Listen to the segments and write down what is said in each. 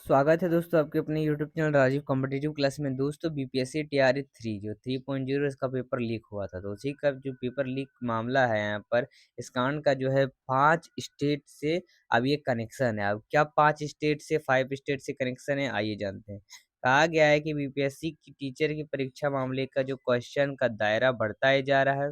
स्वागत है दोस्तों आपके अपने YouTube channel Rajiv competitive class में। दोस्तों बीपीएससी टीआरई 3 जो 3.0 इसका पेपर लीक हुआ था, तो उसी का जो पेपर लीक मामला है यहाँ पर इस कांड का जो है 5 स्टेट से अब ये कनेक्शन है। अब क्या 5 स्टेट से 5 स्टेट से कनेक्शन है, आइए जानते हैं। कहा गया है कि बीपीएससी की टीचर की परीक्षा मामले का जो क्वेश्चन का दायरा बढ़ता ही जा रहा है।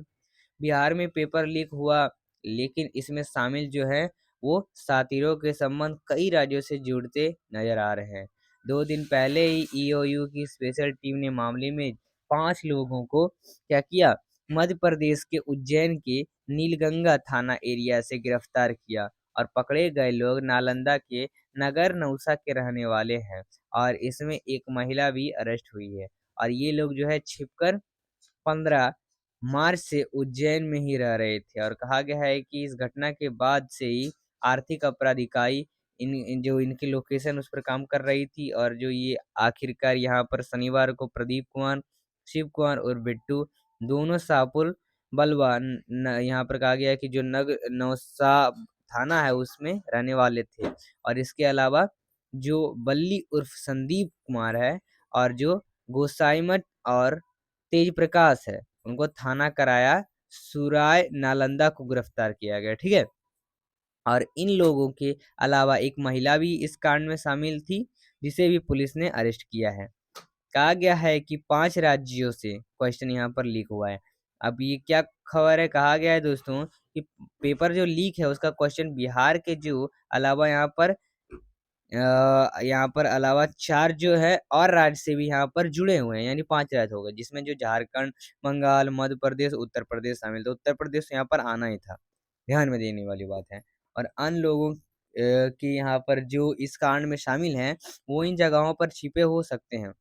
बिहार में पेपर लीक हुआ, लेकिन इसमें शामिल जो है वो साथीरों के संबंध कई राज्यों से जुड़ते नजर आ रहे हैं। 2 दिन पहले ही ईओयू की स्पेशल टीम ने मामले में 5 लोगों को क्या किया, मध्य प्रदेश के उज्जैन के नीलगंगा थाना एरिया से गिरफ्तार किया। और पकड़े गए लोग नालंदा के नगर नौसा के रहने वाले हैं और इसमें एक महिला भी अरेस्ट हुई है। और ये लोग जो है छिपकर 15 मार्च से उज्जैन में ही रह रहे थे। और कहा गया है कि इस घटना के बाद से ही आर्थिक अपराध इकाई जो इनकी लोकेशन उस पर काम कर रही थी। और जो ये आखिरकार यहाँ पर शनिवार को प्रदीप कुमार, शिव कुमार और बिट्टू दोनों शाहपुर बलवा यहाँ पर कहा गया है कि जो नग नौसा थाना है उसमें रहने वाले थे। और इसके अलावा जो बल्ली उर्फ संदीप कुमार है और जो गोसाईमठ और तेज प्रकाश है, उनको थाना कराया सुराय नालंदा को गिरफ्तार किया गया। ठीक है। और इन लोगों के अलावा एक महिला भी इस कांड में शामिल थी, जिसे भी पुलिस ने अरेस्ट किया है। कहा गया है कि 5 राज्यों से क्वेश्चन यहाँ पर लीक हुआ है। अब ये क्या खबर है, कहा गया है दोस्तों कि पेपर जो लीक है उसका क्वेश्चन बिहार के जो अलावा यहाँ पर अलावा 4 जो है और राज्य से भी यहाँ पर जुड़े हुए हैं, यानी 5 राज्य हो गए, जिसमें जो झारखंड, बंगाल, मध्य प्रदेश, उत्तर प्रदेश शामिल थे। उत्तर प्रदेश यहाँ पर आना ही था, ध्यान में देने वाली बात है। और अन्य लोगों की यहाँ पर जो इस कांड में शामिल हैं, वो इन जगहों पर छिपे हो सकते हैं।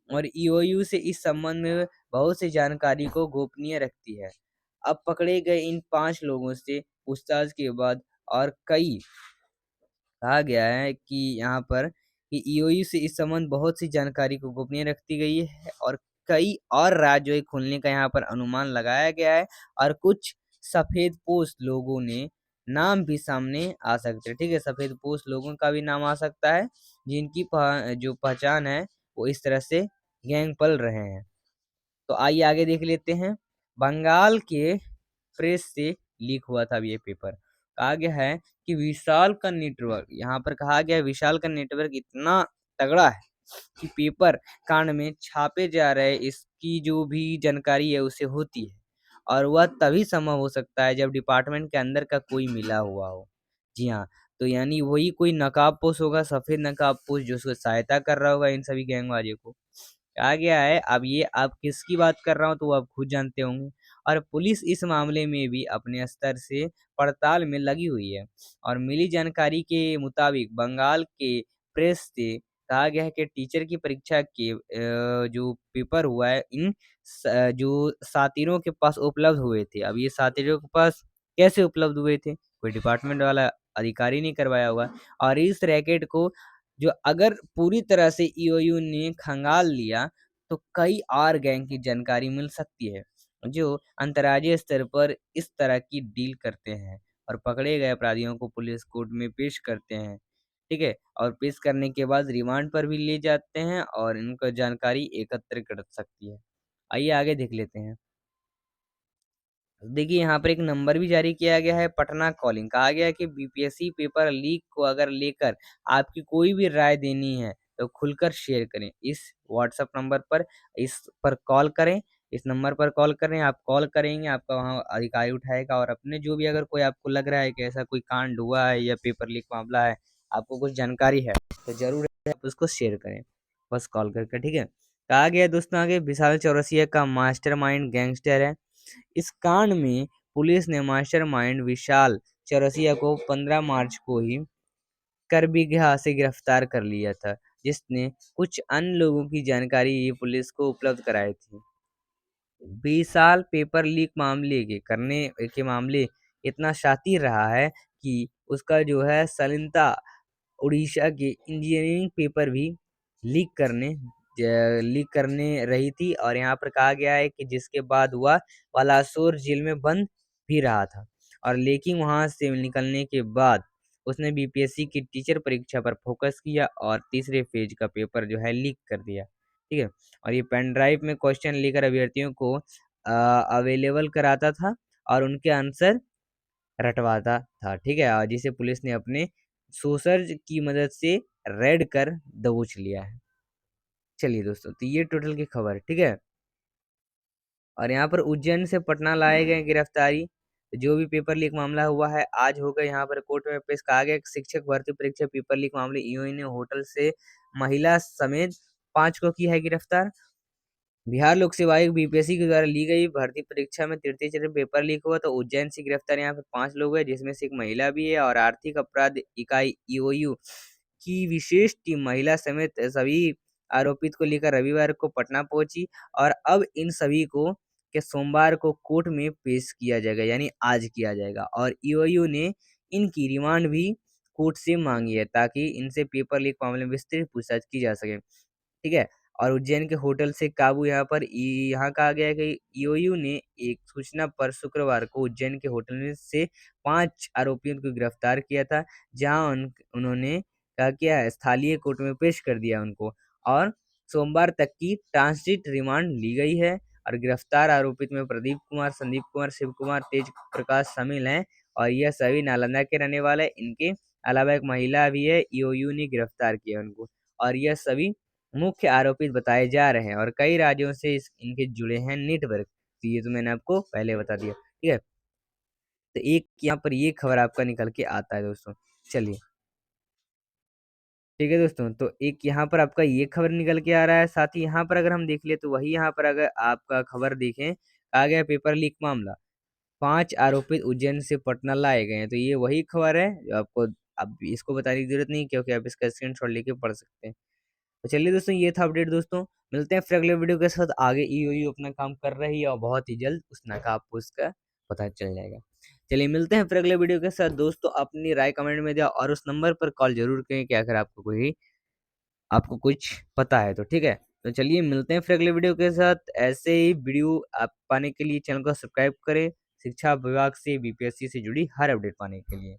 और ईओयू से इस संबंध में बहुत सी जानकारी को गोपनीय रखती है। अब पकड़े गए इन 5 लोगों से पूछताछ के बाद और कई कहा गया है कि यहाँ पर कि ईओयू से इस संबंध बहुत सी जानकारी को गोपनीय रखती गई है। और कई और राज्यों के खुलने का यहाँ पर अनुमान लगाया गया है। और कुछ सफेद पोस्ट लोगों ने नाम भी सामने आ सकते हैं। ठीक है, सफेद पोस्ट लोगों का भी नाम आ सकता है, जिनकी जो पहचान है वो इस तरह से गैंग पल रहे हैं। तो आइए आगे देख लेते हैं। बंगाल के प्रेस से लीक हुआ था अब ये पेपर। कहा गया है कि विशाल का नेटवर्क, यहाँ पर कहा गया है विशाल का नेटवर्क इतना तगड़ा है कि पेपर कांड में छापे जा रहे इसकी जो भी जानकारी है उसे होती है। और वह तभी संभव हो सकता है जब डिपार्टमेंट के अंदर का कोई मिला हुआ हो। जी हाँ, तो यानी वही कोई नकाबपोश होगा, सफेद नकाबपोश, जो उसको सहायता कर रहा होगा इन सभी गैंगवादियों को। कहा गया है, अब ये आप किसकी बात कर रहा हूँ तो वो आप खुद जानते होंगे। और पुलिस इस मामले में भी अपने स्तर से पड़ताल में लगी हुई है। और मिली जानकारी के मुताबिक बंगाल के प्रेस से कहा गया है कि टीचर की परीक्षा के जो पेपर हुआ है इन जो साथीरों के पास उपलब्ध हुए थे। अब ये साथीरों के पास कैसे उपलब्ध हुए थे, कोई डिपार्टमेंट वाला अधिकारी नहीं करवाया हुआ। और इस रैकेट को जो अगर पूरी तरह से ईओयू ने खंगाल लिया तो कई और गैंग की जानकारी मिल सकती है, जो अंतर्राज्यीय स्तर पर इस तरह की डील करते हैं और पकड़े गए अपराधियों को पुलिस कोर्ट में पेश करते हैं। ठीक है, और पेश करने के बाद रिमांड पर भी ले जाते हैं और इनका जानकारी एकत्र कर सकती है। आइए आगे देख लेते हैं। देखिए यहाँ पर एक नंबर भी जारी किया गया है, पटना कॉलिंग। कहा गया है कि बीपीएससी पेपर लीक को अगर लेकर आपकी कोई भी राय देनी है तो खुलकर शेयर करें। इस व्हाट्सएप नंबर पर इस पर कॉल करें, इस नंबर पर कॉल करें। आप कॉल करेंगे, आपका वहाँ अधिकारी उठाएगा और अपने जो भी अगर कोई आपको लग रहा है कि ऐसा कोई कांड हुआ है या पेपर लीक मामला है, आपको कुछ जानकारी है, तो जरूर आप उसको शेयर करें, बस कॉल करके। ठीक है। कहा गया है दोस्तों आगे, विशाल चौरसिया का मास्टरमाइंड गैंगस्टर है। इस कांड में पुलिस ने मास्टरमाइंड विशाल चौरसिया को 15 मार्च को ही करबीघा से गिरफ्तार कर लिया था, जिसने कुछ अन्य लोगों की जानकारी पुलिस को उपलब्ध कराई थी। 20 साल पेपर लीक के मामले इतना शातिर रहा है कि उसका जो है सलिंता उड़ीसा के इंजीनियरिंग पेपर भी लीक करने रही थी। और यहाँ पर कहा गया है कि जिसके बाद वह बालासोर जेल में बंद भी रहा था। और लेकिन वहां से निकलने के बाद उसने बीपीएससी की टीचर परीक्षा पर फ़ोकस किया और तीसरे फ़ेज़ का पेपर जो है लीक कर दिया, ठीक है? और ये पेन ड्राइव में क्वेश्चन लेकर अभ्यर्थियों को अवेलेबल कराता था और उनके आंसर रटवाता था, ठीक है? जिसे पुलिस ने अपने सोर्सर्स की मदद से रेड कर दबोच लिया है। चलिए दोस्तों, तो ये टोटल की खबर है, ठीक है? और यहाँ पर उज्जैन से पटना लाए गए गिरफ्तारी, जो भी पेपर लीक मामला हुआ है, आज होगा यहाँ पर कोर्ट में पेश। कहा गया कि शिक्षक भर्ती परीक्षा पेपर लीक मामले ईओई ने होटल से महिला समेत 5 को की है गिरफ्तार। बिहार लोक सेवा आयोग बीपीएससी के द्वारा ली गई भर्ती परीक्षा में तृतीय चरण पेपर लीक हुआ तो उज्जैन से गिरफ्तार यहाँ पे 5 लोग हैं, जिसमें से एक महिला भी है और आर्थिक अपराध इकाई ईओयू की विशेष टीम महिला समेत सभी आरोपित को लेकर रविवार को पटना पहुंची और अब इन सभी को के सोमवार को कोर्ट में पेश किया जाएगा, यानी आज किया जाएगा। और ईओयू ने इनकी रिमांड भी कोर्ट से मांगी है ताकि इनसे पेपर लीक मामले में विस्तृत पूछताछ की जा सके, ठीक है? और उज्जैन के होटल से काबू यहाँ कहा गया है कि ईओयू ने एक सूचना पर शुक्रवार को उज्जैन के होटल में से 5 आरोपियों को गिरफ्तार किया था, जहां उन्होंने क्या किया है, स्थलीय कोर्ट में पेश कर दिया उनको और सोमवार तक की ट्रांजिट रिमांड ली गई है। और गिरफ्तार आरोपित में प्रदीप कुमार, संदीप कुमार, शिव कुमार, तेज प्रकाश शामिल हैं और यह सभी नालंदा के रहने वाले हैं। इनके अलावा एक महिला भी है, ईओयू ने गिरफ्तार किया उनको और यह सभी मुख्य आरोपित बताए जा रहे हैं और कई राज्यों से इनके जुड़े हैं नेटवर्क। तो ये तो मैंने आपको पहले बता दिया, ठीक है? तो एक यहाँ पर ये खबर आपका निकल के आता है दोस्तों। चलिए, ठीक है दोस्तों, तो एक यहाँ पर आपका ये खबर निकल के आ रहा है, साथ ही यहाँ पर अगर हम देख ले तो वही यहाँ पर अगर आपका खबर देखें, आ गया पेपर लीक मामला, 5 आरोपित उज्जैन से पटना लाए गए हैं। तो ये वही खबर है जो आपको अब इसको बताने की जरूरत नहीं, क्योंकि आप इसका स्क्रीनशॉट लेके पढ़ सकते हैं। तो चलिए दोस्तों, ये था अपडेट दोस्तों। मिलते हैं फिर अगले वीडियो के साथ। आगे ईओयू अपना काम कर रही है और बहुत ही जल्द उस नाका आपको उसका पता चल जाएगा। चलिए मिलते हैं फिर अगले वीडियो के साथ दोस्तों। अपनी राय कमेंट में दिया और उस नंबर पर कॉल जरूर करें कि अगर आपको कुछ पता है तो, ठीक है? तो चलिए मिलते हैं फिर अगले वीडियो के साथ। ऐसे ही वीडियो आप पाने के लिए चैनल को सब्सक्राइब करें। शिक्षा विभाग से बीपीएससी से जुड़ी हर अपडेट पाने के लिए।